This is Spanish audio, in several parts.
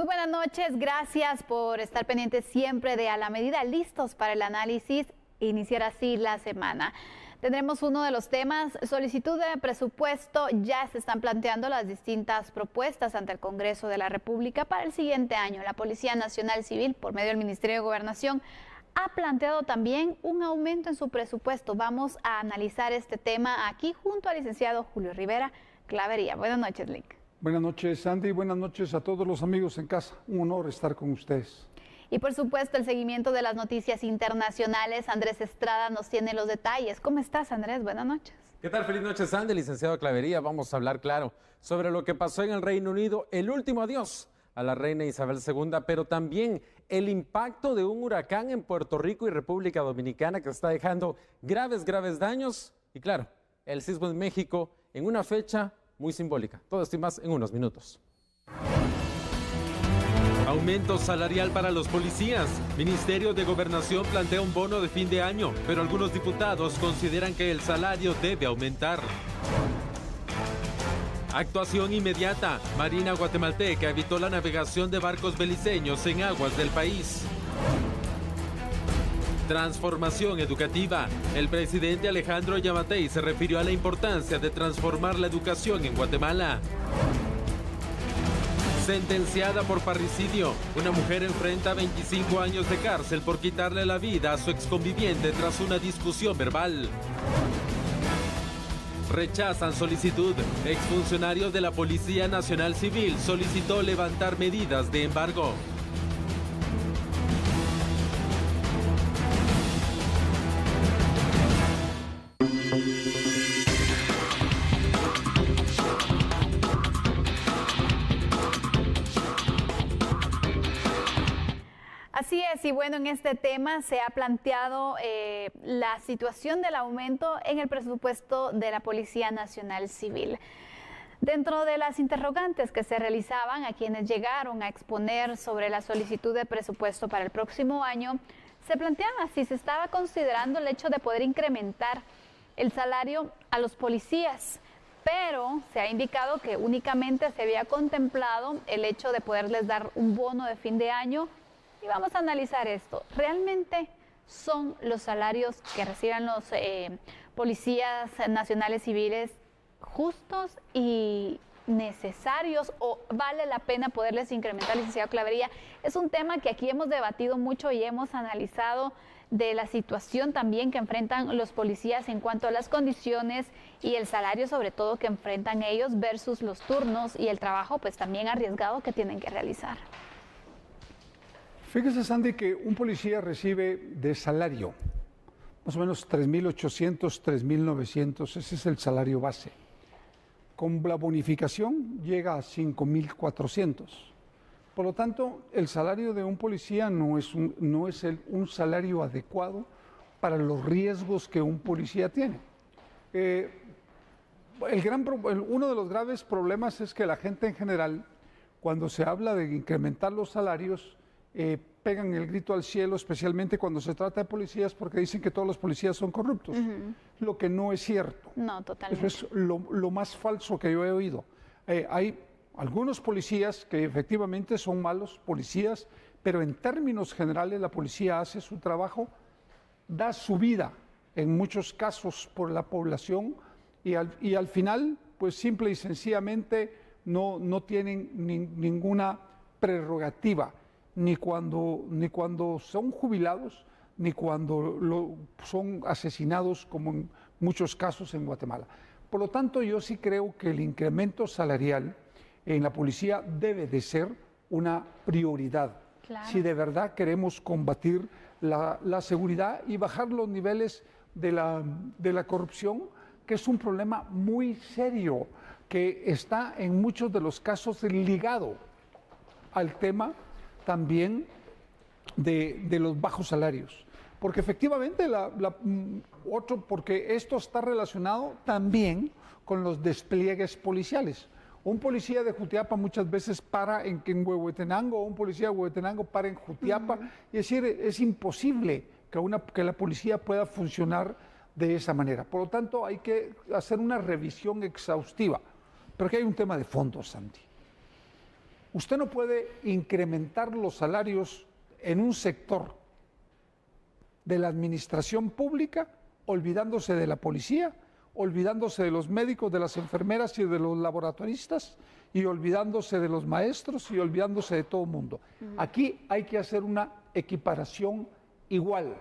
buenas noches, gracias por estar pendientes siempre de A la Medida, listos para el análisis e iniciar así la semana. Tendremos uno de los temas, solicitud de presupuesto. Ya se están planteando las distintas propuestas ante el Congreso de la República para el siguiente año. La Policía Nacional Civil, por medio del Ministerio de Gobernación, ha planteado también un aumento en su presupuesto. Vamos a analizar este tema aquí junto al licenciado Julio Rivera Clavería. Buenas noches, Lick. Buenas noches, Sandy. Buenas noches a todos los amigos en casa. Un honor estar con ustedes. Y por supuesto, el seguimiento de las noticias internacionales. Andrés Estrada nos tiene los detalles. ¿Cómo estás, Andrés? Buenas noches. ¿Qué tal? Feliz noche, Sandy, licenciado Clavería. Vamos a hablar, claro, sobre lo que pasó en el Reino Unido, el último adiós a la reina Isabel II, pero también el impacto de un huracán en Puerto Rico y República Dominicana que está dejando graves daños. Y claro, el sismo en México en una fecha muy simbólica. Todo esto y más en unos minutos. Aumento salarial para los policías. Ministerio de Gobernación plantea un bono de fin de año, pero algunos diputados consideran que el salario debe aumentar. Actuación inmediata. Marina guatemalteca evitó la navegación de barcos beliceños en aguas del país. Transformación educativa. El presidente Alejandro Yamatei se refirió a la importancia de transformar la educación en Guatemala. Sentenciada por parricidio. Una mujer enfrenta 25 años de cárcel por quitarle la vida a su exconviviente tras una discusión verbal. Rechazan solicitud. Exfuncionario de la Policía Nacional Civil solicitó levantar medidas de embargo. Así es, y bueno, en este tema se ha planteado la situación del aumento en el presupuesto de la Policía Nacional Civil. Dentro de las interrogantes que se realizaban a quienes llegaron a exponer sobre la solicitud de presupuesto para el próximo año, se planteaba si se estaba considerando el hecho de poder incrementar el salario a los policías, pero se ha indicado que únicamente se había contemplado el hecho de poderles dar un bono de fin de año. Y vamos a analizar esto. ¿Realmente son los salarios que reciben los policías nacionales civiles justos y necesarios o vale la pena poderles incrementar, licenciado Clavería? Es un tema que aquí hemos debatido mucho y hemos analizado de la situación también que enfrentan los policías en cuanto a las condiciones y el salario sobre todo que enfrentan ellos versus los turnos y el trabajo pues también arriesgado que tienen que realizar. Fíjese, Sandy, que un policía recibe de salario más o menos 3.800, 3.900, ese es el salario base. Con la bonificación llega a 5.400. Por lo tanto, el salario de un policía no es un salario adecuado para los riesgos que un policía tiene. Uno de los graves problemas es que la gente en general, cuando se habla de incrementar los salarios, pegan el grito al cielo, especialmente cuando se trata de policías, porque dicen que todos los policías son corruptos, lo que no es cierto. No, totalmente. Eso es lo más falso que yo he oído. Hay algunos policías que efectivamente son malos policías, pero en términos generales la policía hace su trabajo, da su vida en muchos casos por la población y al final, pues simple y sencillamente no tienen ninguna prerrogativa. Ni cuando son jubilados, ni cuando son asesinados, como en muchos casos en Guatemala. Por lo tanto, yo sí creo que el incremento salarial en la policía debe de ser una prioridad. Claro. Si de verdad queremos combatir la seguridad y bajar los niveles de la corrupción, que es un problema muy serio, que está en muchos de los casos ligado al tema también de los bajos salarios, porque efectivamente porque esto está relacionado también con los despliegues policiales. Un policía de Jutiapa muchas veces para en Huehuetenango, o un policía de Huehuetenango para en Jutiapa, y es decir, es imposible que la policía pueda funcionar de esa manera. Por lo tanto, hay que hacer una revisión exhaustiva, pero aquí hay un tema de fondo, Santi. Usted no puede incrementar los salarios en un sector de la administración pública olvidándose de la policía, olvidándose de los médicos, de las enfermeras y de los laboratoristas, y olvidándose de los maestros y olvidándose de todo el mundo. Aquí hay que hacer una equiparación igual.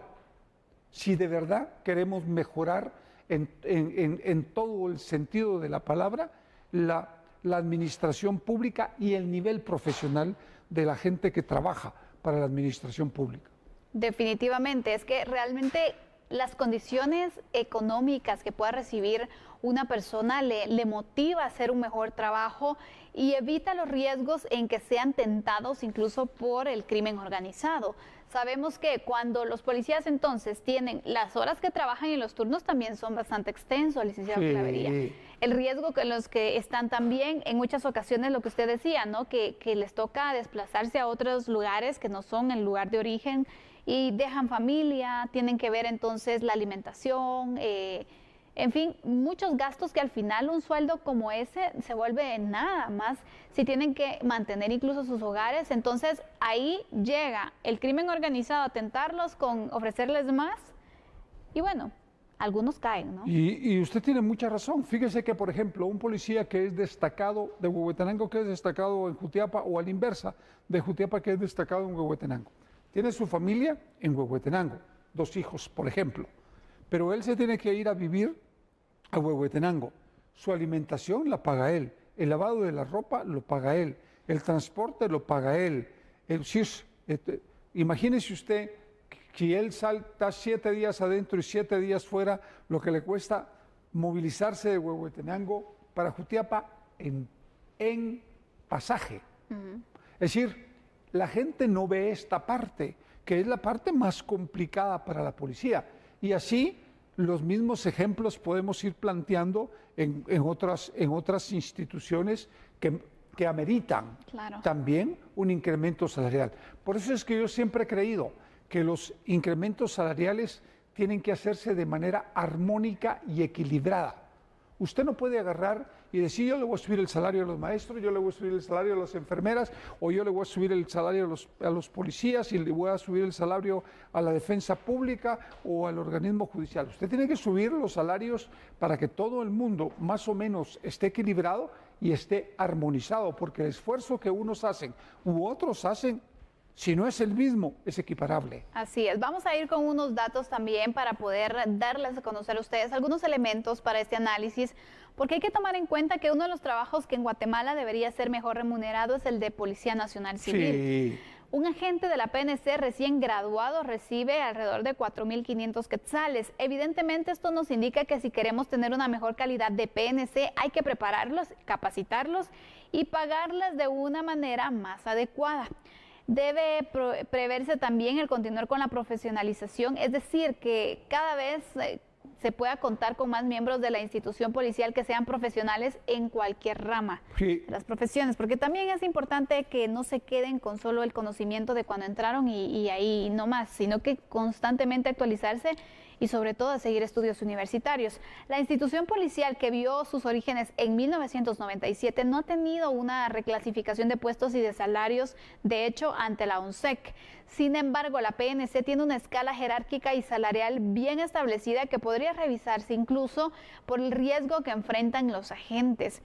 Si de verdad queremos mejorar en todo el sentido de la palabra, la administración pública y el nivel profesional de la gente que trabaja para la administración pública. Definitivamente, es que realmente las condiciones económicas que pueda recibir una persona le motiva a hacer un mejor trabajo y evita los riesgos en que sean tentados incluso por el crimen organizado. Sabemos que cuando los policías entonces tienen las horas que trabajan y los turnos también son bastante extensos, licenciado Clavería. El riesgo que los que están también en muchas ocasiones, lo que usted decía, ¿no? Que les toca desplazarse a otros lugares que no son el lugar de origen y dejan familia, tienen que ver entonces la alimentación, en fin, muchos gastos que al final un sueldo como ese se vuelve nada más si tienen que mantener incluso sus hogares. Entonces ahí llega el crimen organizado a tentarlos con ofrecerles más y bueno, algunos caen, ¿no? Y usted tiene mucha razón. Fíjese que, por ejemplo, un policía que es destacado de Huehuetenango, que es destacado en Jutiapa, o a la inversa, de Jutiapa, que es destacado en Huehuetenango, tiene su familia en Huehuetenango, 2 hijos, por ejemplo, pero él se tiene que ir a vivir a Huehuetenango. Su alimentación la paga él, el lavado de la ropa lo paga él, el transporte lo paga él. Imagínese usted si él está 7 días adentro y 7 días fuera, lo que le cuesta movilizarse de Huehuetenango para Jutiapa en pasaje. Es decir, la gente no ve esta parte, que es la parte más complicada para la policía. Y así los mismos ejemplos podemos ir planteando en otras instituciones que ameritan también un incremento salarial. Por eso es que yo siempre he creído que los incrementos salariales tienen que hacerse de manera armónica y equilibrada. Usted no puede agarrar y decir, yo le voy a subir el salario a los maestros, yo le voy a subir el salario a las enfermeras, o yo le voy a subir el salario a los policías y le voy a subir el salario a la defensa pública o al organismo judicial. Usted tiene que subir los salarios para que todo el mundo más o menos esté equilibrado y esté armonizado, porque el esfuerzo que unos hacen u otros hacen, si no es el mismo, es equiparable. Así es. Vamos a ir con unos datos también para poder darles a conocer a ustedes algunos elementos para este análisis, porque hay que tomar en cuenta que uno de los trabajos que en Guatemala debería ser mejor remunerado es el de Policía Nacional Civil. Sí. Un agente de la PNC recién graduado recibe alrededor de 4.500 quetzales. Evidentemente esto nos indica que si queremos tener una mejor calidad de PNC hay que prepararlos, capacitarlos y pagarles de una manera más adecuada. Debe preverse también el continuar con la profesionalización, es decir, que cada vez se pueda contar con más miembros de la institución policial que sean profesionales en cualquier rama de las profesiones, porque también es importante que no se queden con solo el conocimiento de cuando entraron y ahí no más, sino que constantemente actualizarse y sobre todo seguir estudios universitarios. La institución policial, que vio sus orígenes en 1997, no ha tenido una reclasificación de puestos y de salarios, de hecho, ante la ONSEC. Sin embargo, la PNC tiene una escala jerárquica y salarial bien establecida que podría revisarse incluso por el riesgo que enfrentan los agentes.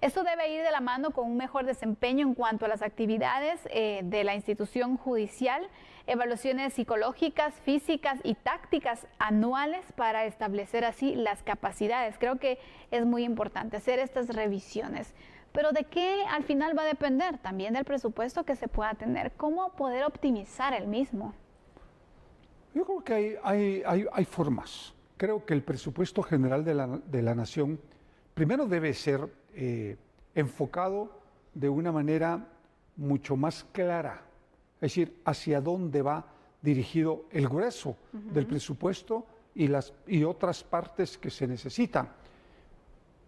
Esto debe ir de la mano con un mejor desempeño en cuanto a las actividades de la institución judicial, evaluaciones psicológicas, físicas y tácticas anuales para establecer así las capacidades. Creo que es muy importante hacer estas revisiones. Pero ¿de qué al final va a depender? También del presupuesto que se pueda tener. ¿Cómo poder optimizar el mismo? Yo creo que hay formas. Creo que el presupuesto general de la nación primero debe ser enfocado de una manera mucho más clara, es decir, hacia dónde va dirigido el grueso del presupuesto y otras partes que se necesitan.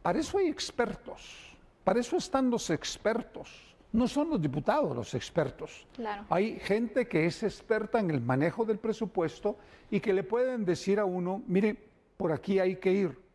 Para eso hay expertos, para eso están los expertos. No son los diputados los expertos. Claro. Hay gente que es experta en el manejo del presupuesto y que le pueden decir a uno, mire, por aquí hay que ir.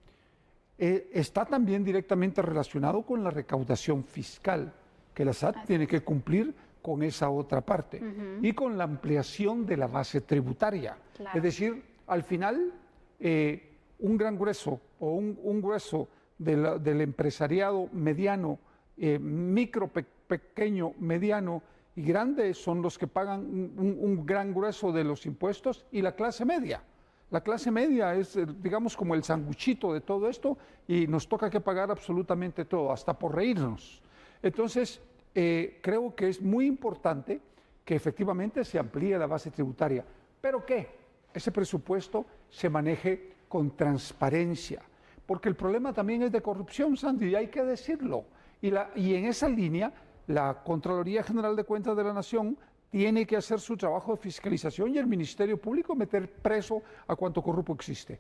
Está también directamente relacionado con la recaudación fiscal, que que la SAT tiene que cumplir con esa otra parte y con la ampliación de la base tributaria. Claro. Es decir, al final, un gran grueso o un grueso del empresariado mediano, micro, pequeño, mediano y grande son los que pagan un gran grueso de los impuestos, y la clase media. La clase media es, digamos, como el sanguchito de todo esto, y nos toca que pagar absolutamente todo, hasta por reírnos. Entonces, creo que es muy importante que efectivamente se amplíe la base tributaria, pero que ese presupuesto se maneje con transparencia, porque el problema también es de corrupción, Sandy, y hay que decirlo. Y en esa línea, la Contraloría General de Cuentas de la Nación tiene que hacer su trabajo de fiscalización y el Ministerio Público meter preso a cuanto corrupto existe.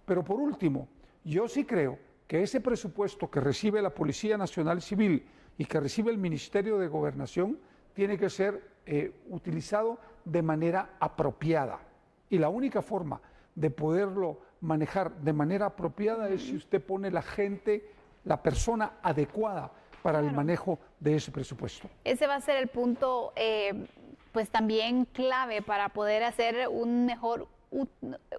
Pero por último, yo sí creo que ese presupuesto que recibe la Policía Nacional Civil y que recibe el Ministerio de Gobernación tiene que ser utilizado de manera apropiada. Y la única forma de poderlo manejar de manera apropiada es si usted pone la gente, la persona adecuada para el manejo de ese presupuesto. Ese va a ser el punto, pues también clave para poder hacer un mejor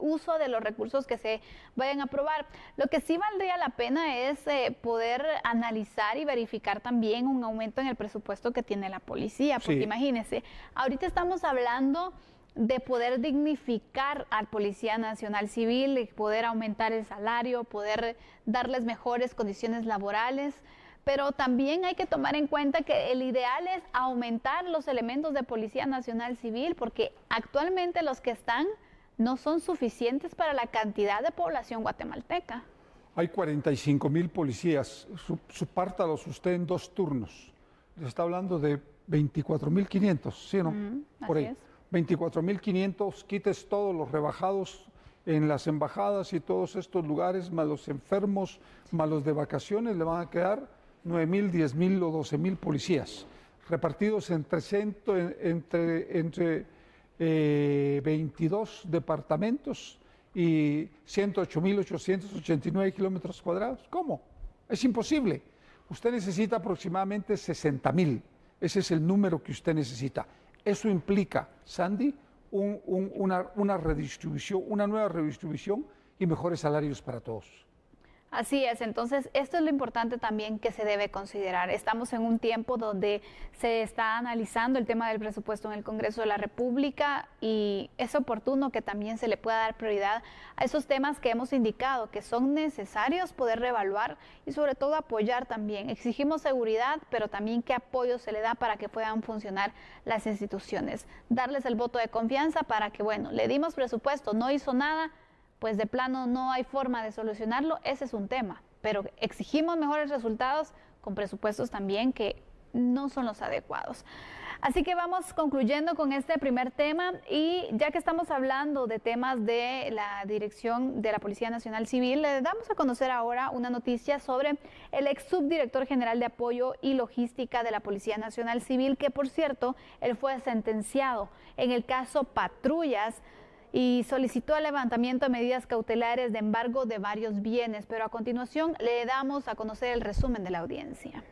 uso de los recursos que se vayan a aprobar. Lo que sí valdría la pena es poder analizar y verificar también un aumento en el presupuesto que tiene la policía, porque imagínense, ahorita estamos hablando de poder dignificar al Policía Nacional Civil, de poder aumentar el salario, poder darles mejores condiciones laborales, pero también hay que tomar en cuenta que el ideal es aumentar los elementos de Policía Nacional Civil, porque actualmente los que están no son suficientes para la cantidad de población guatemalteca. Hay 45,000 policías, supártalos usted en 2 turnos. Se está hablando de 24,500, ¿sí o no? Por ahí. 24,500, quites todos los rebajados en las embajadas y todos estos lugares, más los enfermos, más los de vacaciones, le van a quedar 9,000, 10,000 o 12,000 policías, repartidos entre 22 departamentos y 108,889 kilómetros cuadrados. ¿Cómo? Es imposible. Usted necesita aproximadamente 60,000. Ese es el número que usted necesita. Eso implica, Sandy, una redistribución, una nueva redistribución y mejores salarios para todos. Así es, entonces esto es lo importante también que se debe considerar. Estamos en un tiempo donde se está analizando el tema del presupuesto en el Congreso de la República y es oportuno que también se le pueda dar prioridad a esos temas que hemos indicado que son necesarios poder reevaluar y sobre todo apoyar también. Exigimos seguridad, pero también qué apoyo se le da para que puedan funcionar las instituciones. Darles el voto de confianza para que, bueno, le dimos presupuesto, no hizo nada, pues de plano no hay forma de solucionarlo, ese es un tema, pero exigimos mejores resultados con presupuestos también que no son los adecuados. Así que vamos concluyendo con este primer tema y ya que estamos hablando de temas de la dirección de la Policía Nacional Civil, le damos a conocer ahora una noticia sobre el ex subdirector general de Apoyo y Logística de la Policía Nacional Civil, que por cierto, él fue sentenciado en el caso Patrullas y solicitó el levantamiento de medidas cautelares de embargo de varios bienes, pero a continuación le damos a conocer el resumen de la audiencia.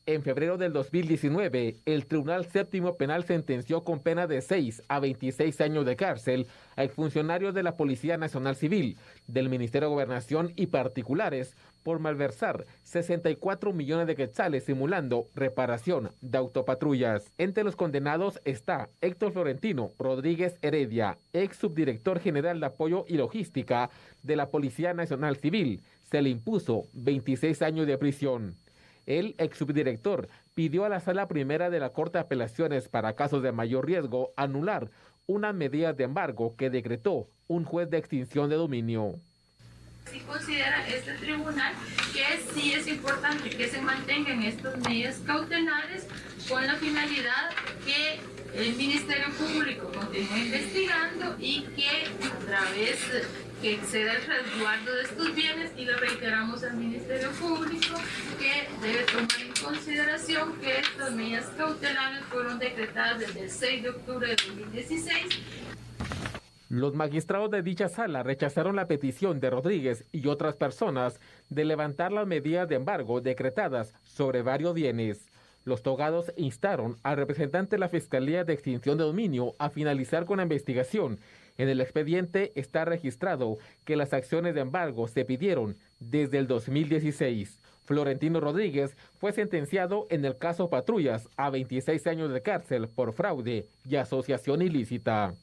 En febrero del 2019, el Tribunal Séptimo Penal sentenció con pena de 6 a 26 años de cárcel a exfuncionarios de la Policía Nacional Civil, del Ministerio de Gobernación y particulares por malversar 64 millones de quetzales simulando reparación de autopatrullas. Entre los condenados está Héctor Florentino Rodríguez Heredia, ex subdirector general de Apoyo y Logística de la Policía Nacional Civil. Se le impuso 26 años de prisión. El ex subdirector pidió a la Sala Primera de la Corte de Apelaciones para casos de mayor riesgo anular una medida de embargo que decretó un juez de extinción de dominio. Sí considera este tribunal que sí es importante que se mantengan estas medidas cautelares con la finalidad que el Ministerio Público continúe investigando y que a través que exceda el resguardo de estos bienes, y le reiteramos al Ministerio Público que debe tomar en consideración que estas medidas cautelares fueron decretadas desde el 6 de octubre de 2016. Los magistrados de dicha sala rechazaron la petición de Rodríguez y otras personas de levantar las medidas de embargo decretadas sobre varios bienes. Los togados instaron al representante de la Fiscalía de Extinción de Dominio a finalizar con la investigación. En el expediente está registrado que las acciones de embargo se pidieron desde el 2016. Florentino Rodríguez fue sentenciado en el caso Patrullas a 26 años de cárcel por fraude y asociación ilícita.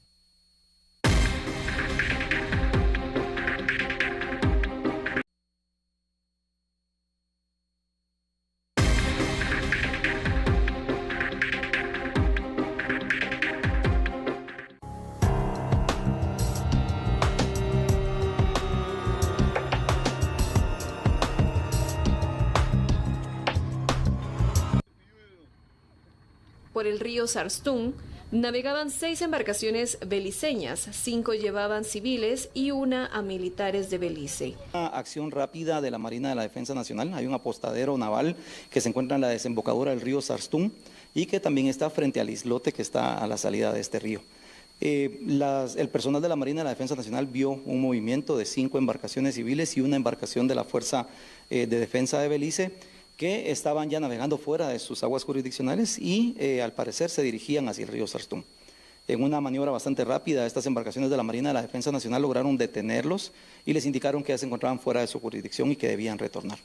Por el río Sarstún navegaban 6 embarcaciones beliceñas, 5 llevaban civiles y una a militares de Belice. Una acción rápida de la Marina de la Defensa Nacional. Hay un apostadero naval que se encuentra en la desembocadura del río Sarstún y que también está frente al islote que está a la salida de este río. El personal de la Marina de la Defensa Nacional vio un movimiento de 5 embarcaciones civiles y una embarcación de la Fuerza de Defensa de Belice, que estaban ya navegando fuera de sus aguas jurisdiccionales y al parecer se dirigían hacia el río Sarstún. En una maniobra bastante rápida, estas embarcaciones de la Marina de la Defensa Nacional lograron detenerlos y les indicaron que ya se encontraban fuera de su jurisdicción y que debían retornar.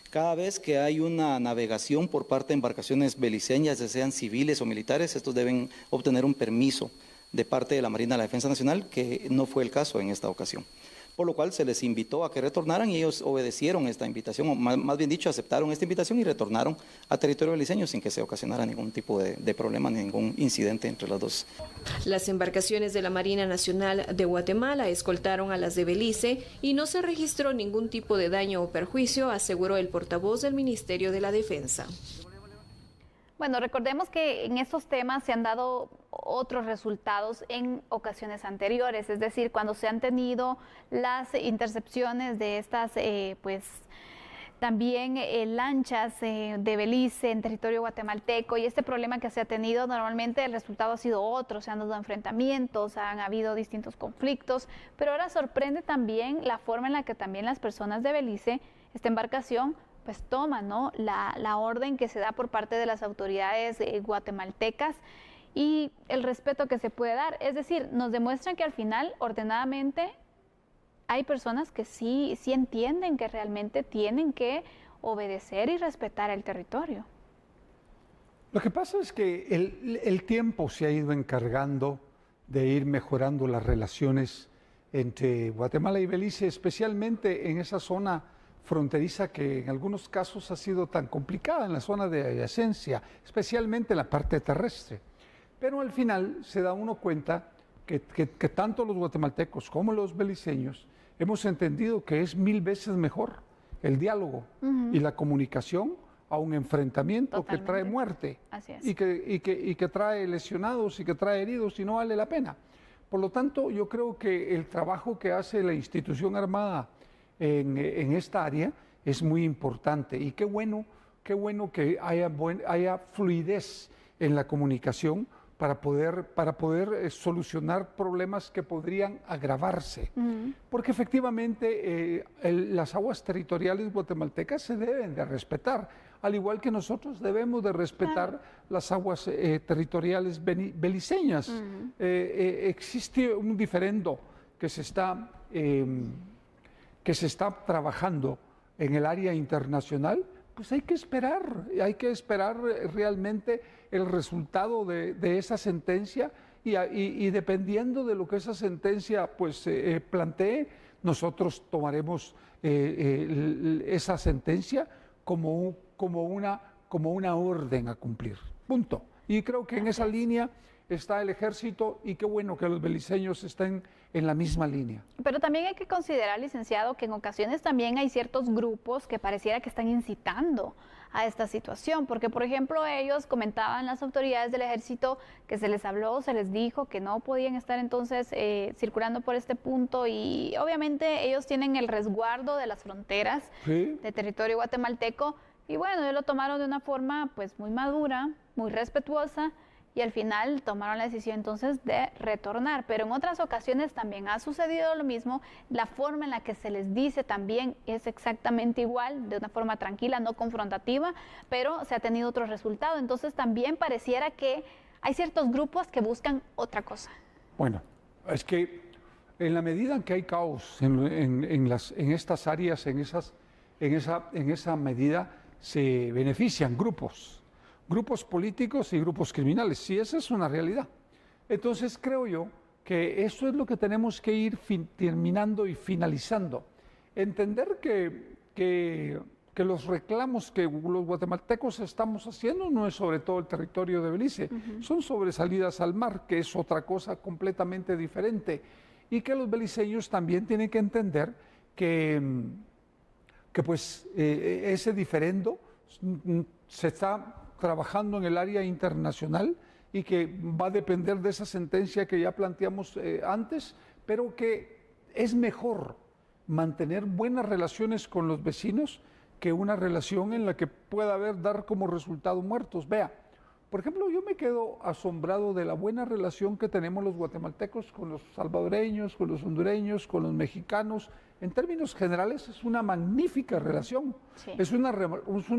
Cada vez que hay una navegación por parte de embarcaciones beliceñas, ya sean civiles o militares, estos deben obtener un permiso de parte de la Marina de la Defensa Nacional, que no fue el caso en esta ocasión. Por lo cual se les invitó a que retornaran y ellos obedecieron esta invitación, o más bien dicho, aceptaron esta invitación y retornaron a territorio beliceño sin que se ocasionara ningún tipo de problema, ningún incidente entre las dos. Las embarcaciones de la Marina Nacional de Guatemala escoltaron a las de Belice y no se registró ningún tipo de daño o perjuicio, aseguró el portavoz del Ministerio de la Defensa. Bueno, recordemos que en estos temas se han dado otros resultados en ocasiones anteriores, es decir, cuando se han tenido las intercepciones de estas, también lanchas de Belice en territorio guatemalteco, y este problema que se ha tenido, normalmente el resultado ha sido otro, se han dado enfrentamientos, han habido distintos conflictos, pero ahora sorprende también la forma en la que también las personas de Belice, esta embarcación, pues toma, ¿no?, la orden que se da por parte de las autoridades guatemaltecas y el respeto que se puede dar. Es decir, nos demuestran que al final, ordenadamente, hay personas que sí entienden que realmente tienen que obedecer y respetar el territorio. Lo que pasa es que el tiempo se ha ido encargando de ir mejorando las relaciones entre Guatemala y Belice, especialmente en esa zona fronteriza que en algunos casos ha sido tan complicada, en la zona de adyacencia, especialmente en la parte terrestre. Pero al final se da uno cuenta que tanto los guatemaltecos como los beliceños hemos entendido que es 1000 veces mejor el diálogo y la comunicación a un enfrentamiento. Totalmente. Que trae muerte. Así es. y que trae lesionados y que trae heridos y no vale la pena. Por lo tanto, yo creo que el trabajo que hace la institución armada en esta área es muy importante y qué bueno que haya fluidez en la comunicación para poder solucionar problemas que podrían agravarse. Porque efectivamente las aguas territoriales guatemaltecas se deben de respetar, al igual que nosotros debemos de respetar las aguas territoriales beliceñas. Existe un diferendo que se está trabajando en el área internacional, pues hay que esperar realmente el resultado de esa sentencia y dependiendo de lo que esa sentencia pues plantee, nosotros tomaremos esa sentencia como una orden a cumplir, punto. Y creo que en esa línea está el ejército y qué bueno que los beliceños estén en la misma línea. Pero también hay que considerar, licenciado, que en ocasiones también hay ciertos grupos que pareciera que están incitando a esta situación, porque por ejemplo ellos comentaban, las autoridades del ejército, que se les habló, se les dijo que no podían estar entonces circulando por este punto y obviamente ellos tienen el resguardo de las fronteras de territorio guatemalteco y bueno, ellos lo tomaron de una forma pues muy madura, muy respetuosa y al final tomaron la decisión entonces de retornar. Pero en otras ocasiones también ha sucedido lo mismo, la forma en la que se les dice también es exactamente igual, de una forma tranquila, no confrontativa, pero se ha tenido otro resultado. Entonces también pareciera que hay ciertos grupos que buscan otra cosa. Bueno, es que en la medida en que hay caos en estas áreas, en esa medida se benefician grupos políticos y grupos criminales. Sí, esa es una realidad. Entonces creo yo que eso es lo que tenemos que ir terminando y finalizando. Entender que los reclamos que los guatemaltecos estamos haciendo no es sobre todo el territorio de Belice, son sobre salidas al mar, que es otra cosa completamente diferente. Y que los beliceños también tienen que entender que pues ese diferendo se está trabajando en el área internacional y que va a depender de esa sentencia que ya planteamos antes, pero que es mejor mantener buenas relaciones con los vecinos que una relación en la que pueda dar como resultado muertos. Vea, por ejemplo, yo me quedo asombrado de la buena relación que tenemos los guatemaltecos con los salvadoreños, con los hondureños, con los mexicanos. En términos generales es una magnífica relación, sí. Es una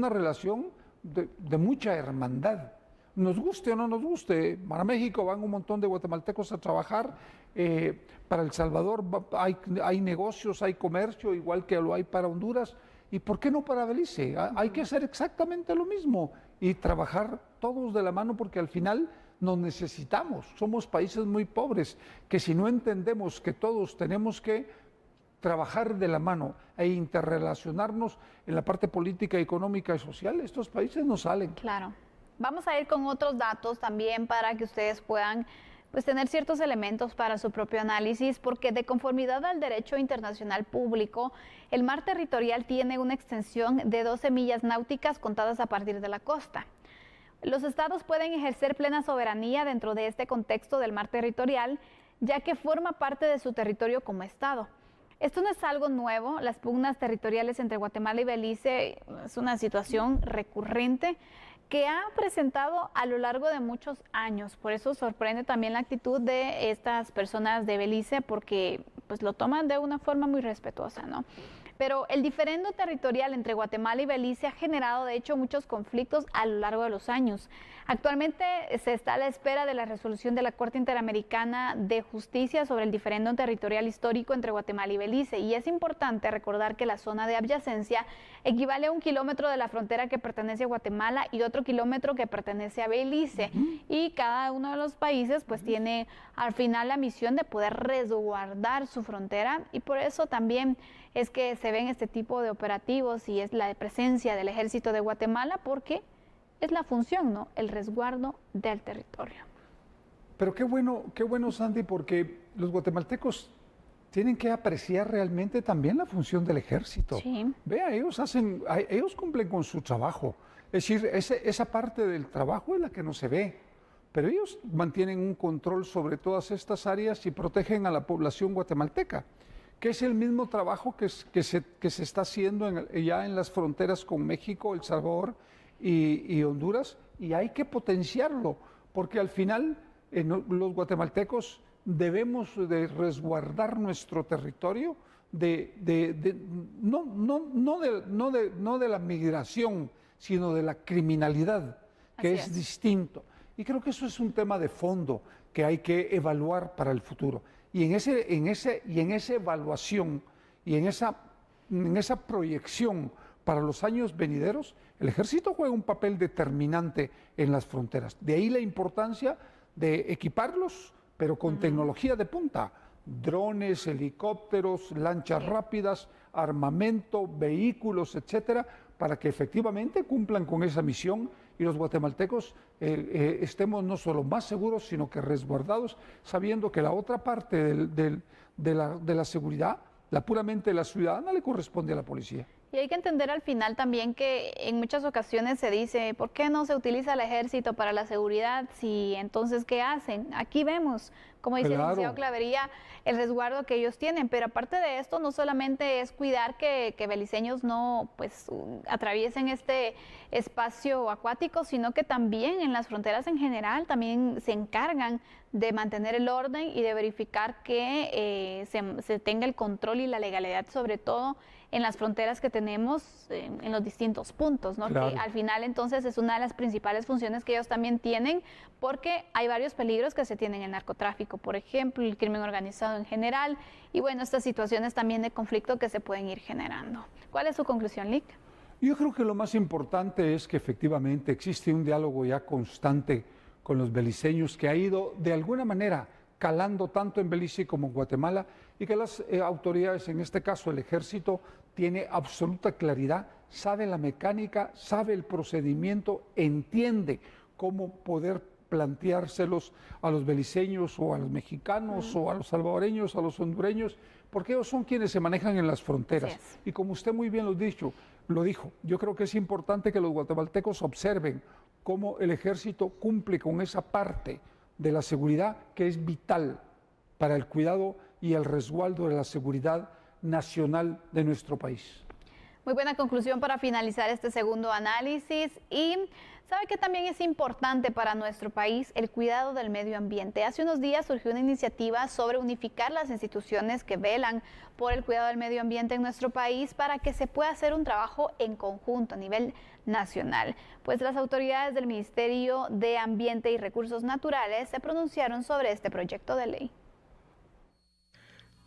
relación de mucha hermandad. Nos guste o no nos guste, para México van un montón de guatemaltecos a trabajar, para El Salvador hay negocios, hay comercio, igual que lo hay para Honduras, ¿y por qué no para Belice? Hay que hacer exactamente lo mismo y trabajar todos de la mano porque al final nos necesitamos, somos países muy pobres, que si no entendemos que todos tenemos que trabajar de la mano e interrelacionarnos en la parte política, económica y social, estos países no salen. Claro. Vamos a ir con otros datos también para que ustedes puedan tener ciertos elementos para su propio análisis, porque de conformidad al derecho internacional público, el mar territorial tiene una extensión de 12 millas náuticas contadas a partir de la costa. Los estados pueden ejercer plena soberanía dentro de este contexto del mar territorial, ya que forma parte de su territorio como estado. Esto no es algo nuevo, las pugnas territoriales entre Guatemala y Belice es una situación recurrente que ha presentado a lo largo de muchos años. Por eso sorprende también la actitud de estas personas de Belice, porque pues lo toman de una forma muy respetuosa, ¿no? Pero el diferendo territorial entre Guatemala y Belice ha generado, de hecho, muchos conflictos a lo largo de los años. Actualmente se está a la espera de la resolución de la Corte Interamericana de Justicia sobre el diferendo territorial histórico entre Guatemala y Belice. Y es importante recordar que la zona de adyacencia equivale a 1 kilómetro de la frontera que pertenece a Guatemala y otro kilómetro que pertenece a Belice. Y cada uno de los países pues tiene al final la misión de poder resguardar su frontera, y por eso también es que se ven este tipo de operativos y es la presencia del Ejército de Guatemala, porque es la función, ¿no? El resguardo del territorio. Pero qué bueno, Sandy, porque los guatemaltecos tienen que apreciar realmente también la función del Ejército. Sí. Vea, ellos cumplen con su trabajo. Es decir, esa parte del trabajo es la que no se ve. Pero ellos mantienen un control sobre todas estas áreas y protegen a la población guatemalteca, que es el mismo trabajo que se está haciendo ya en las fronteras con México, El Salvador y Honduras, y hay que potenciarlo, porque al final los guatemaltecos debemos de resguardar nuestro territorio no de la migración, sino de la criminalidad, que es distinto. Y creo que eso es un tema de fondo que hay que evaluar para el futuro. Y en esa evaluación y en esa proyección para los años venideros, el Ejército juega un papel determinante en las fronteras. De ahí la importancia de equiparlos, pero con tecnología de punta. Drones, helicópteros, lanchas rápidas, armamento, vehículos, etcétera, para que efectivamente cumplan con esa misión y los guatemaltecos estemos no solo más seguros, sino que resguardados, sabiendo que la otra parte de la seguridad, la puramente la ciudadana, le corresponde a la policía. Y hay que entender al final también que en muchas ocasiones se dice, ¿por qué no se utiliza el ejército para la seguridad? Si entonces, ¿qué hacen? Aquí vemos, como dice el licenciado Clavería, el resguardo que ellos tienen. Pero aparte de esto, no solamente es cuidar que beliceños no pues atraviesen este espacio acuático, sino que también en las fronteras en general también se encargan de mantener el orden y de verificar que se tenga el control y la legalidad, sobre todo en las fronteras que tenemos en los distintos puntos, ¿no? Claro. Que al final entonces es una de las principales funciones que ellos también tienen, porque hay varios peligros que se tienen en el narcotráfico, por ejemplo, el crimen organizado en general, y bueno, estas situaciones también de conflicto que se pueden ir generando. ¿Cuál es su conclusión, Lic? Yo creo que lo más importante es que efectivamente existe un diálogo ya constante con los beliceños que ha ido de alguna manera calando tanto en Belice como en Guatemala, y que las autoridades, en este caso el ejército, tiene absoluta claridad, sabe la mecánica, sabe el procedimiento, entiende cómo poder planteárselos a los beliceños o a los mexicanos o a los salvadoreños, a los hondureños, porque ellos son quienes se manejan en las fronteras. Sí. Y como usted muy bien lo dijo, yo creo que es importante que los guatemaltecos observen cómo el ejército cumple con esa parte de la seguridad que es vital para el cuidado y el resguardo de la seguridad nacional de nuestro país. Muy buena conclusión para finalizar este segundo análisis. Y sabe que también es importante para nuestro país el cuidado del medio ambiente. Hace unos días surgió una iniciativa sobre unificar las instituciones que velan por el cuidado del medio ambiente en nuestro país para que se pueda hacer un trabajo en conjunto a nivel nacional. Pues las autoridades del Ministerio de Ambiente y Recursos Naturales se pronunciaron sobre este proyecto de ley.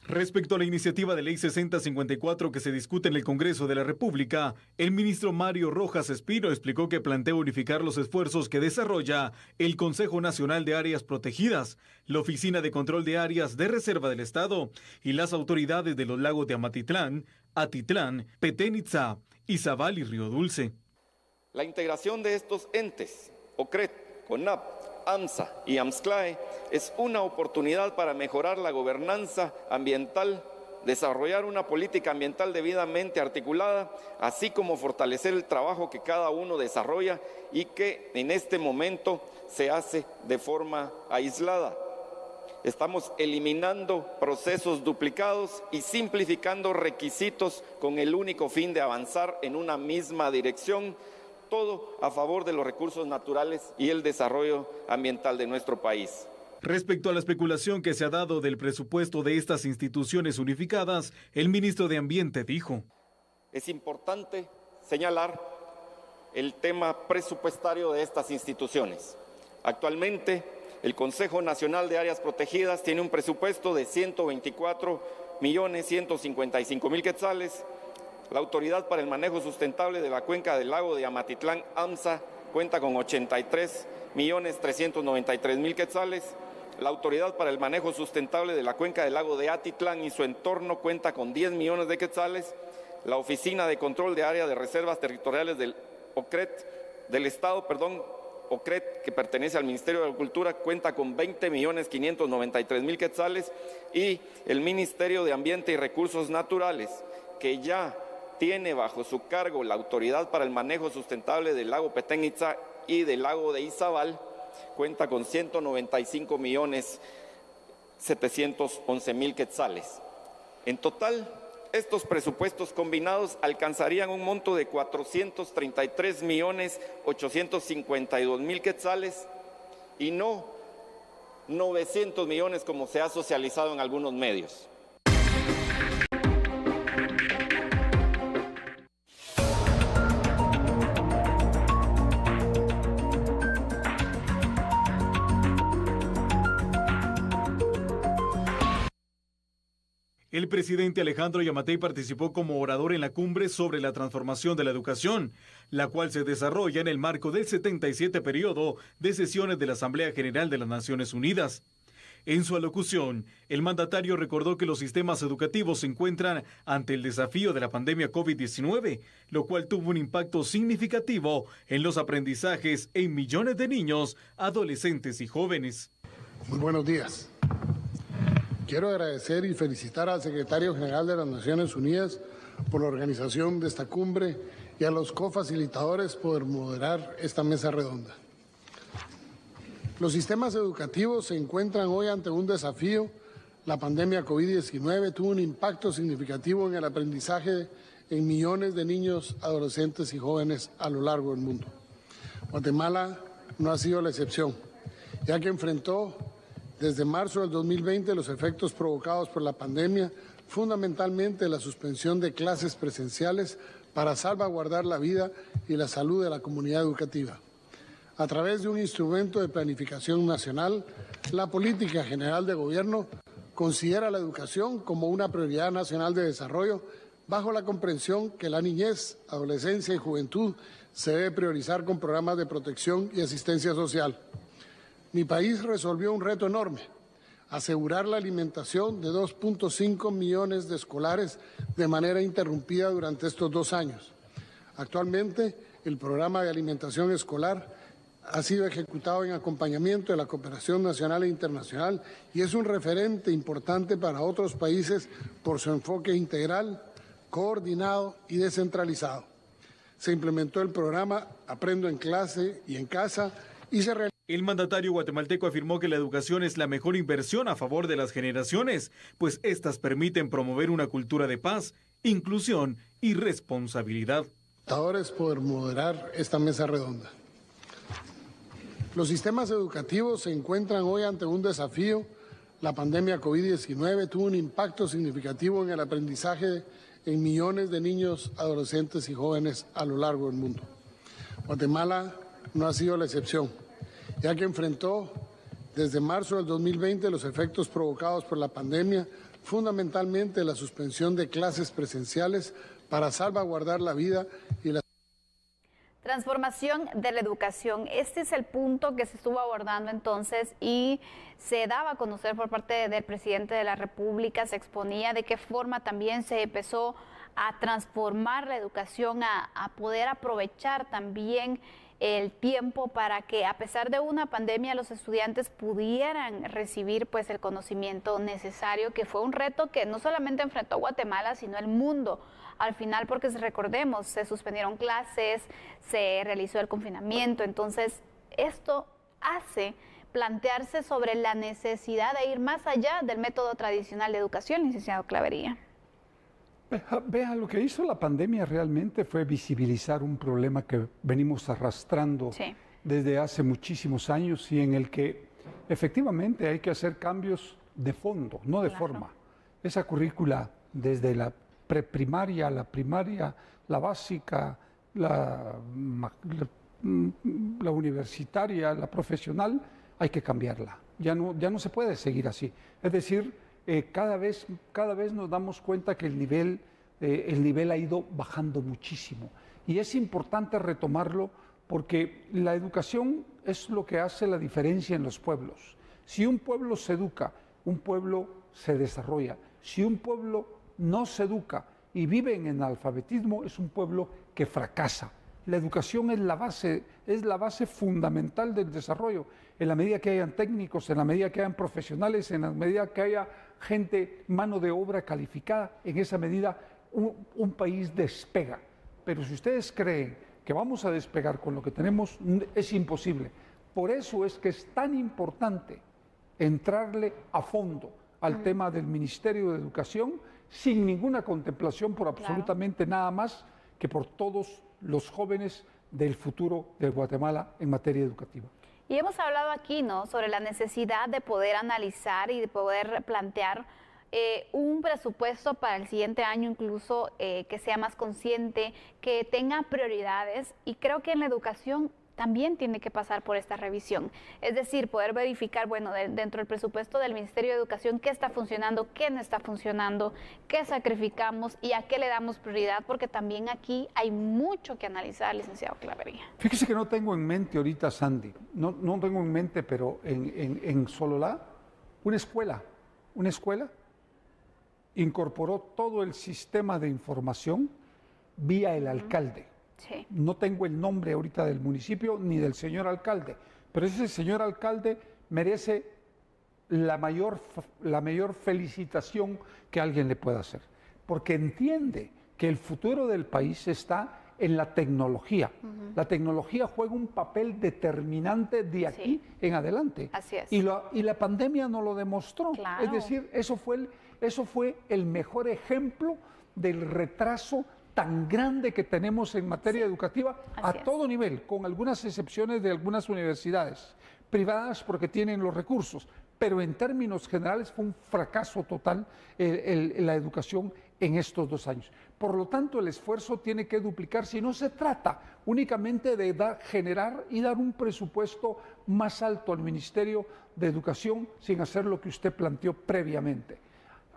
Respecto a la iniciativa de ley 6054 que se discute en el Congreso de la República, el ministro Mario Rojas Espino explicó que plantea unificar los esfuerzos que desarrolla el Consejo Nacional de Áreas Protegidas, la Oficina de Control de Áreas de Reserva del Estado y las autoridades de los lagos de Amatitlán, Atitlán, Petén Itzá, Izabal y Río Dulce. La integración de estos entes, OCRET, CONAP, AMSA y AMSCLAE, es una oportunidad para mejorar la gobernanza ambiental, desarrollar una política ambiental debidamente articulada, así como fortalecer el trabajo que cada uno desarrolla y que en este momento se hace de forma aislada. Estamos eliminando procesos duplicados y simplificando requisitos con el único fin de avanzar en una misma dirección, todo a favor de los recursos naturales y el desarrollo ambiental de nuestro país. Respecto a la especulación que se ha dado del presupuesto de estas instituciones unificadas, el ministro de Ambiente dijo: es importante señalar el tema presupuestario de estas instituciones. Actualmente, el Consejo Nacional de Áreas Protegidas tiene un presupuesto de 124.155.000 quetzales. La Autoridad para el Manejo Sustentable de la Cuenca del Lago de Amatitlán, AMSA, cuenta con 83.393.000 quetzales. La Autoridad para el Manejo Sustentable de la Cuenca del Lago de Atitlán y su entorno cuenta con 10 millones de quetzales. La Oficina de Control de Área de Reservas Territoriales del Estado, OCRET, que pertenece al Ministerio de Agricultura, cuenta con 20.593.000 quetzales. Y el Ministerio de Ambiente y Recursos Naturales, que ya tiene bajo su cargo la Autoridad para el Manejo Sustentable del lago Petén Itzá y del lago de Izabal, cuenta con 195.711.000 quetzales. En total, estos presupuestos combinados alcanzarían un monto de 433.852.000 quetzales y no 900 millones como se ha socializado en algunos medios. El presidente Alejandro Yamatei participó como orador en la cumbre sobre la transformación de la educación, la cual se desarrolla en el marco del 77 periodo de sesiones de la Asamblea General de las Naciones Unidas. En su alocución, el mandatario recordó que los sistemas educativos se encuentran ante el desafío de la pandemia COVID-19, lo cual tuvo un impacto significativo en los aprendizajes en millones de niños, adolescentes y jóvenes. Muy buenos días. Quiero agradecer y felicitar al secretario general de las Naciones Unidas por la organización de esta cumbre y a los cofacilitadores por moderar esta mesa redonda. Los sistemas educativos se encuentran hoy ante un desafío. La pandemia COVID-19 tuvo un impacto significativo en el aprendizaje en millones de niños, adolescentes y jóvenes a lo largo del mundo. Guatemala no ha sido la excepción, ya que enfrentó desde marzo del 2020 los efectos provocados por la pandemia, fundamentalmente la suspensión de clases presenciales para salvaguardar la vida y la salud de la comunidad educativa. A través de un instrumento de planificación nacional, la Política General de Gobierno considera la educación como una prioridad nacional de desarrollo, bajo la comprensión que la niñez, adolescencia y juventud se debe priorizar con programas de protección y asistencia social. Mi país resolvió un reto enorme: asegurar la alimentación de 2.5 millones de escolares de manera interrumpida durante estos 2 años. Actualmente, el programa de alimentación escolar ha sido ejecutado en acompañamiento de la cooperación nacional e internacional y es un referente importante para otros países por su enfoque integral, coordinado y descentralizado. Se implementó el programa Aprendo en clase y en casa y se realizó. El mandatario guatemalteco afirmó que la educación es la mejor inversión a favor de las generaciones, pues estas permiten promover una cultura de paz, inclusión y responsabilidad. Por moderar esta mesa redonda. Los sistemas educativos se encuentran hoy ante un desafío. La pandemia COVID-19 tuvo un impacto significativo en el aprendizaje en millones de niños, adolescentes y jóvenes a lo largo del mundo. Guatemala no ha sido la excepción, ya que enfrentó desde marzo del 2020 los efectos provocados por la pandemia, fundamentalmente la suspensión de clases presenciales para salvaguardar la vida y la transformación de la educación. Este es el punto que se estuvo abordando entonces y se daba a conocer por parte del presidente de la República, se exponía de qué forma también se empezó a transformar la educación, a poder aprovechar también el tiempo para que a pesar de una pandemia los estudiantes pudieran recibir pues el conocimiento necesario, que fue un reto que no solamente enfrentó Guatemala sino el mundo al final, porque recordemos, se suspendieron clases, se realizó el confinamiento, entonces esto hace plantearse sobre la necesidad de ir más allá del método tradicional de educación, licenciado Clavería. Vea, lo que hizo la pandemia realmente fue visibilizar un problema que venimos arrastrando desde hace muchísimos años y en el que efectivamente hay que hacer cambios de fondo, no de forma. Esa currícula desde la preprimaria, la primaria, la básica, la universitaria, la profesional, hay que cambiarla. Ya no se puede seguir así. Es decir, cada vez nos damos cuenta que el nivel ha ido bajando muchísimo. Y es importante retomarlo porque la educación es lo que hace la diferencia en los pueblos. Si un pueblo se educa, un pueblo se desarrolla. Si un pueblo no se educa y vive en analfabetismo, es un pueblo que fracasa. La educación es la base fundamental del desarrollo. En la medida que hayan técnicos, en la medida que hayan profesionales, en la medida que haya gente, mano de obra calificada, en esa medida un país despega. Pero si ustedes creen que vamos a despegar con lo que tenemos, es imposible. Por eso es que es tan importante entrarle a fondo al tema del Ministerio de Educación, sin ninguna contemplación por absolutamente nada más que por todos los jóvenes del futuro de Guatemala en materia educativa. Y hemos hablado aquí, ¿no?, sobre la necesidad de poder analizar y de poder plantear un presupuesto para el siguiente año, incluso que sea más consciente, que tenga prioridades, y creo que en la educación también tiene que pasar por esta revisión. Es decir, poder verificar, bueno, dentro del presupuesto del Ministerio de Educación, qué está funcionando, qué no está funcionando, qué sacrificamos y a qué le damos prioridad, porque también aquí hay mucho que analizar, licenciado Clavería. Fíjese que no tengo en mente ahorita, Sandy, no tengo en mente, pero en Sololá, una escuela incorporó todo el sistema de información vía el alcalde. Sí. No tengo el nombre ahorita del municipio ni del señor alcalde, pero ese señor alcalde merece la mayor felicitación que alguien le pueda hacer, porque entiende que el futuro del país está en la tecnología. La tecnología juega un papel determinante de aquí en adelante. Así es. Y la pandemia nos lo demostró. Claro. Es decir, eso fue el mejor ejemplo del retraso tan grande que tenemos en materia educativa a todo nivel, con algunas excepciones de algunas universidades privadas porque tienen los recursos, pero en términos generales fue un fracaso total la educación en estos 2 años. Por lo tanto, el esfuerzo tiene que duplicarse y no se trata únicamente de generar y dar un presupuesto más alto al Ministerio de Educación sin hacer lo que usted planteó previamente.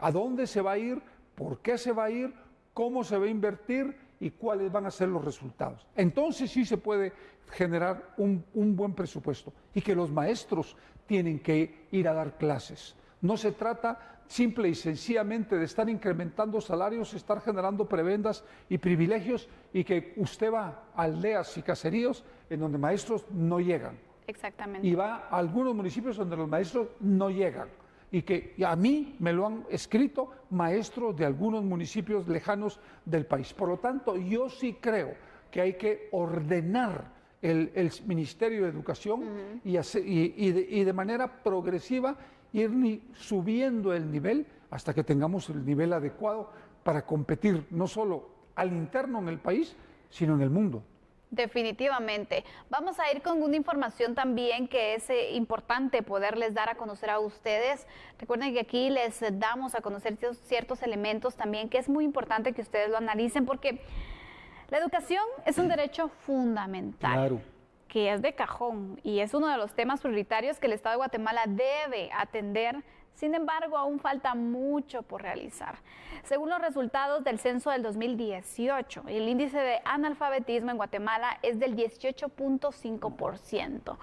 ¿A dónde se va a ir? ¿Por qué se va a ir? ¿Cómo se va a invertir? ¿Y cuáles van a ser los resultados? Entonces sí se puede generar un buen presupuesto y que los maestros tienen que ir a dar clases. No se trata simple y sencillamente de estar incrementando salarios, estar generando prebendas y privilegios y que usted va a aldeas y caseríos en donde maestros no llegan. Exactamente. Y va a algunos municipios donde los maestros no llegan. Y que a mí me lo han escrito maestros de algunos municipios lejanos del país. Por lo tanto, yo sí creo que hay que ordenar el Ministerio de Educación y de manera progresiva ir subiendo el nivel hasta que tengamos el nivel adecuado para competir no solo al interno en el país, sino en el mundo. Definitivamente. Vamos a ir con una información también que es importante poderles dar a conocer a ustedes. Recuerden que aquí les damos a conocer ciertos elementos también que es muy importante que ustedes lo analicen porque la educación es un derecho fundamental. Claro. Que es de cajón y es uno de los temas prioritarios que el Estado de Guatemala debe atender. Sin embargo, aún falta mucho por realizar. Según los resultados del censo del 2018, el índice de analfabetismo en Guatemala es del 18.5%.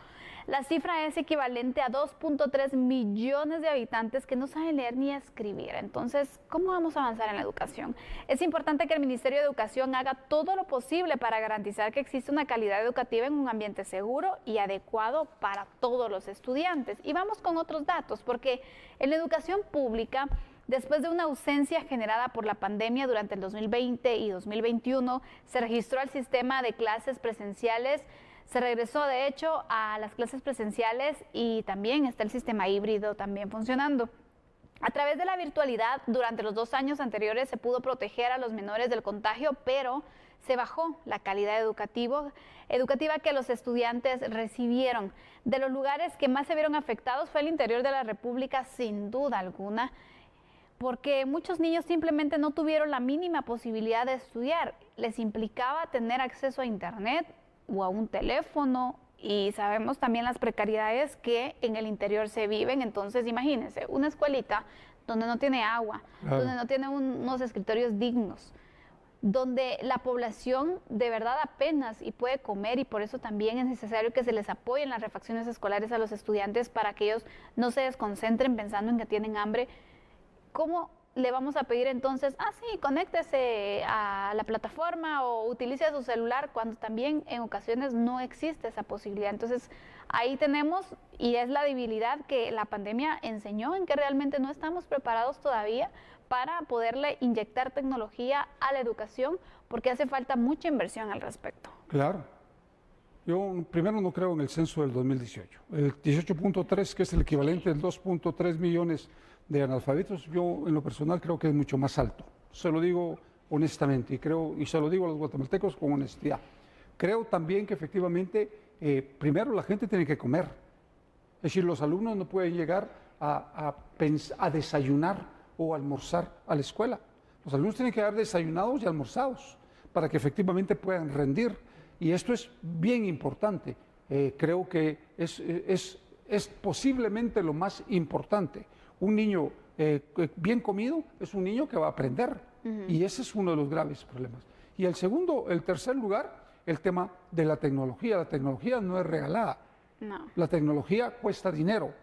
La cifra es equivalente a 2.3 millones de habitantes que no saben leer ni escribir. Entonces, ¿cómo vamos a avanzar en la educación? Es importante que el Ministerio de Educación haga todo lo posible para garantizar que existe una calidad educativa en un ambiente seguro y adecuado para todos los estudiantes. Y vamos con otros datos, porque en la educación pública, después de una ausencia generada por la pandemia durante el 2020 y 2021, se registró el sistema de clases presenciales. Se regresó, de hecho, a las clases presenciales y también está el sistema híbrido también funcionando. A través de la virtualidad, durante los 2 años anteriores se pudo proteger a los menores del contagio, pero se bajó la calidad educativa que los estudiantes recibieron. De los lugares que más se vieron afectados fue el interior de la República, sin duda alguna, porque muchos niños simplemente no tuvieron la mínima posibilidad de estudiar. Les implicaba tener acceso a internet o a un teléfono y sabemos también las precariedades que en el interior se viven. Entonces imagínense, una escuelita donde no tiene agua, donde no tiene unos escritorios dignos, donde la población de verdad apenas y puede comer y por eso también es necesario que se les apoye en las refacciones escolares a los estudiantes para que ellos no se desconcentren pensando en que tienen hambre. ¿Cómo le vamos a pedir entonces, sí, conéctese a la plataforma o utilice su celular cuando también en ocasiones no existe esa posibilidad? Entonces ahí tenemos, y es la debilidad que la pandemia enseñó, en que realmente no estamos preparados todavía para poderle inyectar tecnología a la educación, porque hace falta mucha inversión al respecto. Claro. Yo primero no creo en el censo del 2018. El 18.3, que es el equivalente del 2.3 millones de analfabetos, yo en lo personal creo que es mucho más alto. Se lo digo honestamente y se lo digo a los guatemaltecos con honestidad. Creo también que efectivamente, primero la gente tiene que comer. Es decir, los alumnos no pueden llegar a desayunar o almorzar a la escuela. Los alumnos tienen que llegar desayunados y almorzados para que efectivamente puedan rendir. Y esto es bien importante. Creo que es posiblemente lo más importante. Un niño bien comido es un niño que va a aprender. Y ese es uno de los graves problemas. Y el tercer lugar, el tema de la tecnología. La tecnología no es regalada. No. La tecnología cuesta dinero.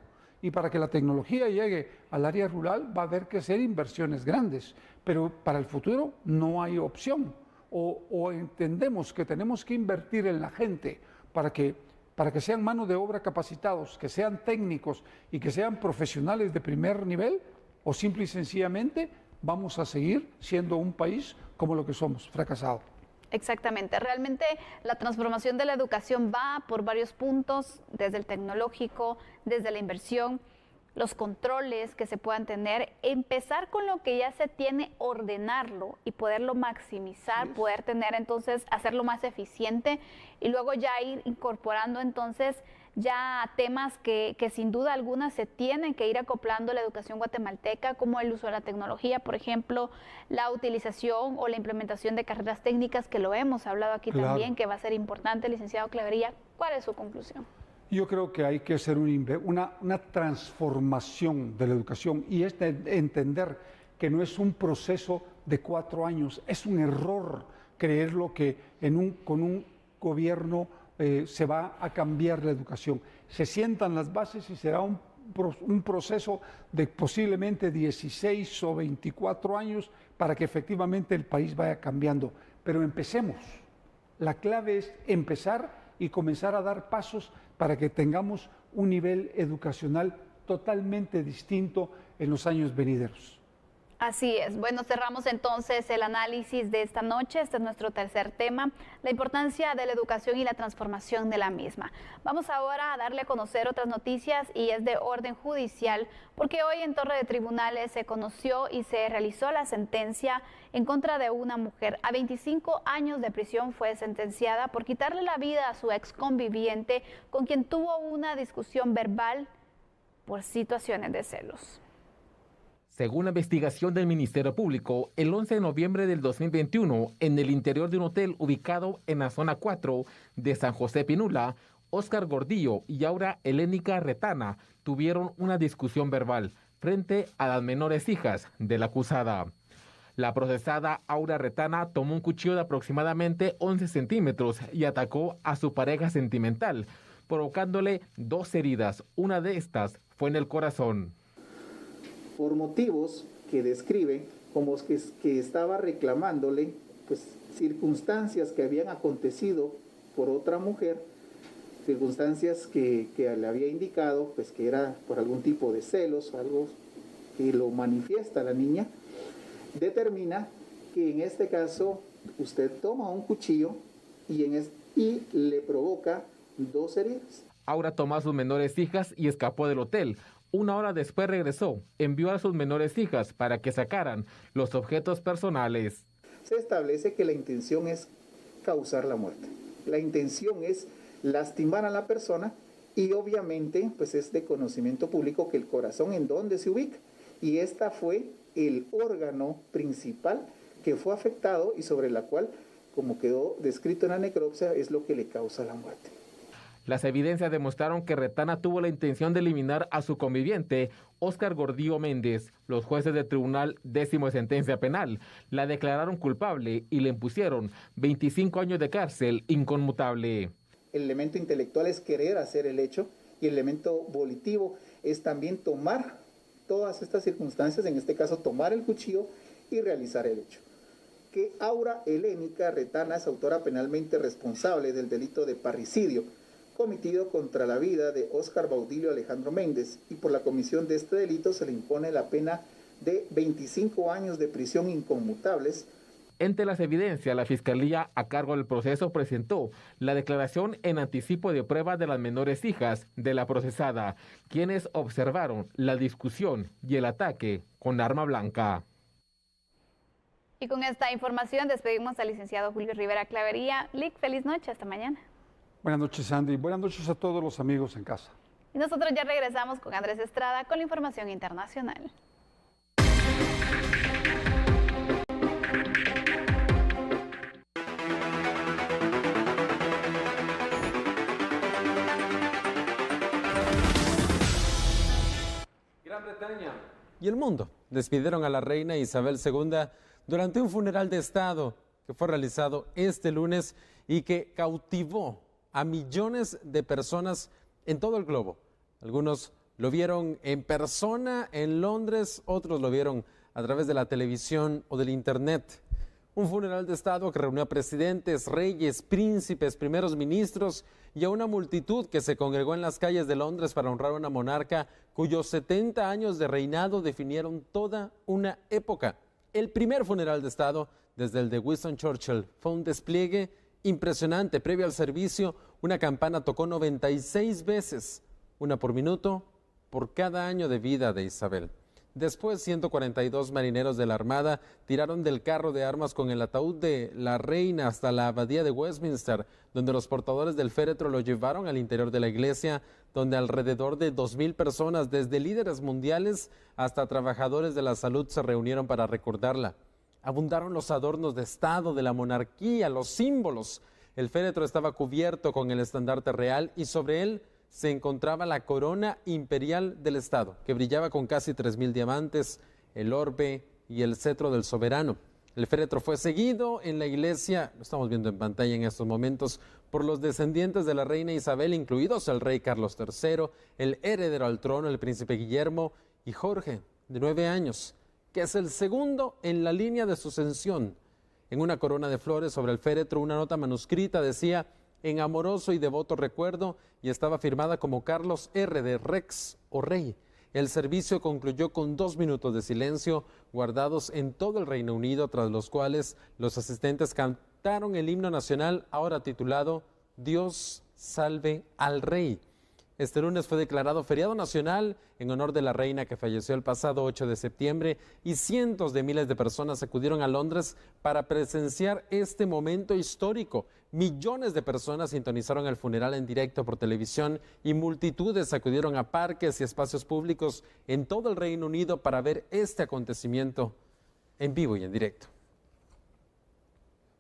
Y para que la tecnología llegue al área rural va a haber que hacer inversiones grandes. Pero para el futuro no hay opción. O entendemos que tenemos que invertir en la gente para que sean mano de obra capacitados, que sean técnicos y que sean profesionales de primer nivel, o simple y sencillamente vamos a seguir siendo un país como lo que somos, fracasado. Exactamente, realmente la transformación de la educación va por varios puntos, desde el tecnológico, desde la inversión, los controles que se puedan tener, empezar con lo que ya se tiene, ordenarlo y poderlo maximizar, poder tener entonces, hacerlo más eficiente y luego ya ir incorporando entonces ya temas que sin duda alguna se tienen que ir acoplando a la educación guatemalteca, como el uso de la tecnología, por ejemplo, la utilización o la implementación de carreras técnicas, que lo hemos hablado aquí también, que va a ser importante, licenciado Clavería. ¿Cuál es su conclusión? Yo creo que hay que hacer una transformación de la educación y es de entender que no es un proceso de 4 años, es un error creerlo que con un gobierno se va a cambiar la educación. Se sientan las bases y será un proceso de posiblemente 16 o 24 años para que efectivamente el país vaya cambiando. Pero empecemos. La clave es empezar y comenzar a dar pasos para que tengamos un nivel educacional totalmente distinto en los años venideros. Así es. Bueno, cerramos entonces el análisis de esta noche. Este es nuestro tercer tema, la importancia de la educación y la transformación de la misma. Vamos ahora a darle a conocer otras noticias y es de orden judicial, porque hoy en Torre de Tribunales se conoció y se realizó la sentencia en contra de una mujer. A 25 años de prisión fue sentenciada por quitarle la vida a su ex conviviente, con quien tuvo una discusión verbal por situaciones de celos. Según la investigación del Ministerio Público, el 11 de noviembre del 2021, en el interior de un hotel ubicado en la zona 4 de San José Pinula, Óscar Gordillo y Aura Helénica Retana tuvieron una discusión verbal frente a las menores hijas de la acusada. La procesada Aura Retana tomó un cuchillo de aproximadamente 11 centímetros y atacó a su pareja sentimental, provocándole 2 heridas. Una de estas fue en el corazón. Por motivos que describe como que estaba reclamándole pues, circunstancias que habían acontecido por otra mujer, circunstancias que le había indicado pues, que era por algún tipo de celos, algo que lo manifiesta la niña, determina que en este caso usted toma un cuchillo y le provoca 2 heridas. Aura tomó a sus menores hijas y escapó del hotel. 1 hora después regresó, envió a sus menores hijas para que sacaran los objetos personales. Se establece que la intención es causar la muerte. La intención es lastimar a la persona y obviamente pues es de conocimiento público que el corazón en dónde se ubica. Y esta fue el órgano principal que fue afectado y sobre la cual, como quedó descrito en la necropsia, es lo que le causa la muerte. Las evidencias demostraron que Retana tuvo la intención de eliminar a su conviviente, Óscar Gordillo Méndez. Los jueces del Tribunal 10º de Sentencia Penal la declararon culpable y le impusieron 25 años de cárcel inconmutable. El elemento intelectual es querer hacer el hecho y el elemento volitivo es también tomar todas estas circunstancias, en este caso tomar el cuchillo y realizar el hecho. Que Aura Helénica Retana es autora penalmente responsable del delito de parricidio cometido contra la vida de Óscar Baudilio Alejandro Méndez, y por la comisión de este delito se le impone la pena de 25 años de prisión inconmutables. Entre las evidencias, la Fiscalía a cargo del proceso presentó la declaración en anticipo de prueba de las menores hijas de la procesada, quienes observaron la discusión y el ataque con arma blanca. Y con esta información despedimos al licenciado Julio Rivera Clavería. Lic, feliz noche, hasta mañana. Buenas noches, Andy. Buenas noches a todos los amigos en casa. Y nosotros ya regresamos con Andrés Estrada con la información internacional. Gran Bretaña y el mundo despidieron a la reina Isabel II durante un funeral de Estado que fue realizado este lunes y que cautivó a millones de personas en todo el globo. Algunos lo vieron en persona en Londres, otros lo vieron a través de la televisión o del internet. Un funeral de Estado que reunió a presidentes, reyes, príncipes, primeros ministros y a una multitud que se congregó en las calles de Londres para honrar a una monarca cuyos 70 años de reinado definieron toda una época. El primer funeral de Estado desde el de Winston Churchill. Fue un despliegue impresionante. Previo al servicio, una campana tocó 96 veces, una por minuto, por cada año de vida de Isabel. Después, 142 marineros de la Armada tiraron del carro de armas con el ataúd de la reina hasta la abadía de Westminster, donde los portadores del féretro lo llevaron al interior de la iglesia, donde alrededor de 2,000 personas, desde líderes mundiales hasta trabajadores de la salud, se reunieron para recordarla. Abundaron los adornos de Estado, de la monarquía, los símbolos. El féretro estaba cubierto con el estandarte real y sobre él se encontraba la corona imperial del Estado, que brillaba con casi 3,000 diamantes, el orbe y el cetro del soberano. El féretro fue seguido en la iglesia, lo estamos viendo en pantalla en estos momentos, por los descendientes de la reina Isabel, incluidos el rey Carlos III, el heredero al trono, el príncipe Guillermo, y Jorge, de 9 años, que es el segundo en la línea de sucesión. En una corona de flores sobre el féretro, una nota manuscrita decía: en amoroso y devoto recuerdo, y estaba firmada como Carlos R. de Rex o Rey. El servicio concluyó con 2 minutos de silencio guardados en todo el Reino Unido, tras los cuales los asistentes cantaron el himno nacional, ahora titulado Dios salve al Rey. Este lunes fue declarado feriado nacional en honor de la reina, que falleció el pasado 8 de septiembre, y cientos de miles de personas acudieron a Londres para presenciar este momento histórico. Millones de personas sintonizaron el funeral en directo por televisión y multitudes acudieron a parques y espacios públicos en todo el Reino Unido para ver este acontecimiento en vivo y en directo.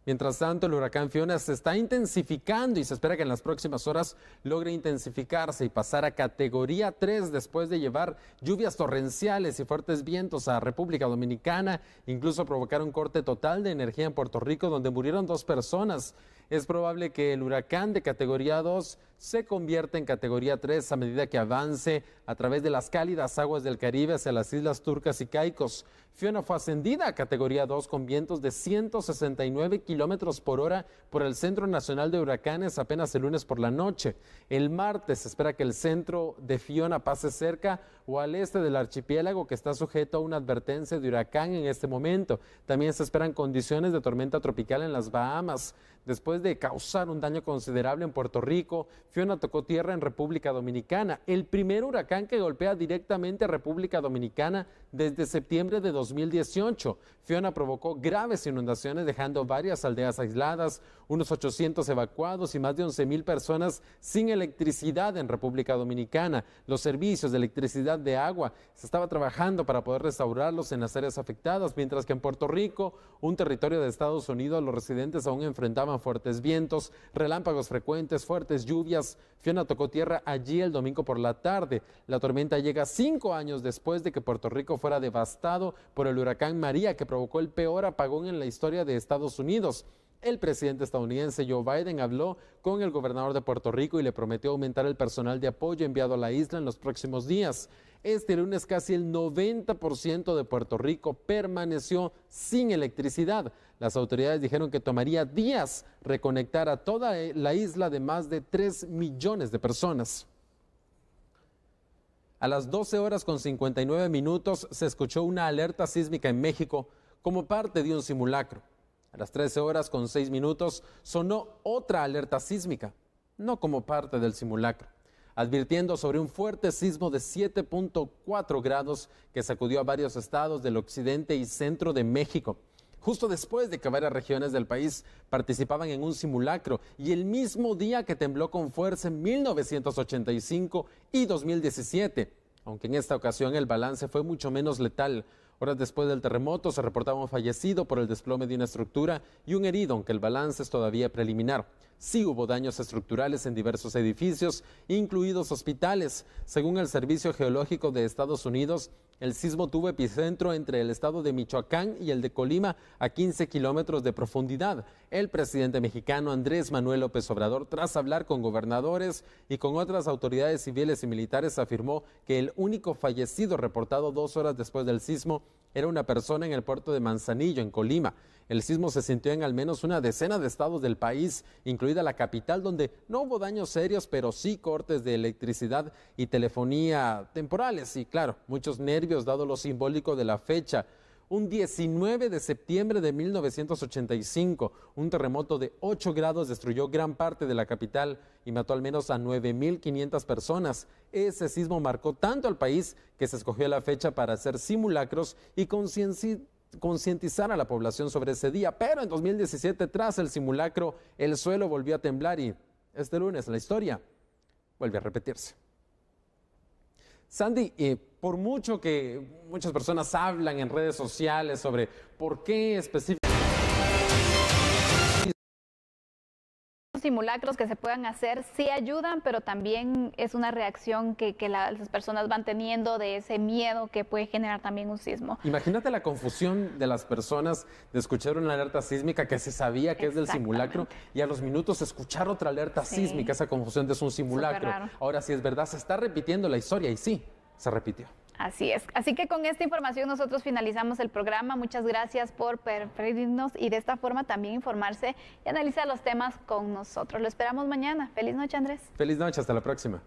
Mientras tanto, el huracán Fiona se está intensificando y se espera que en las próximas horas logre intensificarse y pasar a categoría 3 después de llevar lluvias torrenciales y fuertes vientos a República Dominicana, incluso provocar un corte total de energía en Puerto Rico, donde murieron 2 personas. Es probable que el huracán de categoría 2 se convierta en categoría 3 a medida que avance a través de las cálidas aguas del Caribe hacia las Islas Turcas y Caicos. Fiona fue ascendida a categoría 2 con vientos de 169 kilómetros por hora por el Centro Nacional de Huracanes apenas el lunes por la noche. El martes se espera que el centro de Fiona pase cerca o al este del archipiélago, que está sujeto a una advertencia de huracán en este momento. También se esperan condiciones de tormenta tropical en las Bahamas. Después de causar un daño considerable en Puerto Rico, Fiona tocó tierra en República Dominicana, el primer huracán que golpea directamente a República Dominicana desde septiembre de 2018. Fiona provocó graves inundaciones, dejando varias aldeas aisladas, unos 800 evacuados y más de 11,000 personas sin electricidad en República Dominicana. Los servicios de electricidad, de agua, se estaba trabajando para poder restaurarlos en las áreas afectadas, mientras que en Puerto Rico, un territorio de Estados Unidos, los residentes aún enfrentaban fuertes vientos, relámpagos frecuentes, fuertes lluvias. Fiona tocó tierra allí el domingo por la tarde. La tormenta llega 5 años después de que Puerto Rico fuera devastado por el huracán María, que provocó el peor apagón en la historia de Estados Unidos. El presidente estadounidense Joe Biden habló con el gobernador de Puerto Rico y le prometió aumentar el personal de apoyo enviado a la isla en los próximos días. Este lunes casi el 90% de Puerto Rico permaneció sin electricidad. Las autoridades dijeron que tomaría días reconectar a toda la isla de más de 3 millones de personas. A las 12 horas con 59 minutos se escuchó una alerta sísmica en México como parte de un simulacro. A las 13 horas con 6 minutos sonó otra alerta sísmica, no como parte del simulacro, advirtiendo sobre un fuerte sismo de 7.4 grados que sacudió a varios estados del occidente y centro de México, justo después de que varias regiones del país participaban en un simulacro y el mismo día que tembló con fuerza en 1985 y 2017, aunque en esta ocasión el balance fue mucho menos letal. Horas después del terremoto se reportaba un fallecido por el desplome de una estructura y un herido, aunque el balance es todavía preliminar. Sí hubo daños estructurales en diversos edificios, incluidos hospitales. Según el Servicio Geológico de Estados Unidos, el sismo tuvo epicentro entre el estado de Michoacán y el de Colima, a 15 kilómetros de profundidad. El presidente mexicano Andrés Manuel López Obrador, tras hablar con gobernadores y con otras autoridades civiles y militares, afirmó que el único fallecido reportado 2 horas después del sismo era una persona en el puerto de Manzanillo, en Colima. El sismo se sintió en al menos una decena de estados del país, incluida la capital, donde no hubo daños serios, pero sí cortes de electricidad y telefonía temporales. Y claro, muchos nervios dado lo simbólico de la fecha. Un 19 de septiembre de 1985, un terremoto de 8 grados destruyó gran parte de la capital y mató al menos a 9.500 personas. Ese sismo marcó tanto al país que se escogió la fecha para hacer simulacros y concientizar a la población sobre ese día. Pero en 2017, tras el simulacro, el suelo volvió a temblar y este lunes la historia vuelve a repetirse. Sandy, por mucho que muchas personas hablan en redes sociales sobre por qué específicamente simulacros que se puedan hacer sí ayudan, pero también es una reacción que las personas van teniendo de ese miedo que puede generar también un sismo. Imagínate la confusión de las personas de escuchar una alerta sísmica que se sabía que es del simulacro y a los minutos escuchar otra alerta sísmica, esa confusión de es un simulacro. Ahora, si es verdad, se está repitiendo la historia y sí, se repitió. Así es. Así que con esta información nosotros finalizamos el programa. Muchas gracias por preferirnos y de esta forma también informarse y analizar los temas con nosotros. Lo esperamos mañana. Feliz noche, Andrés. Feliz noche, hasta la próxima.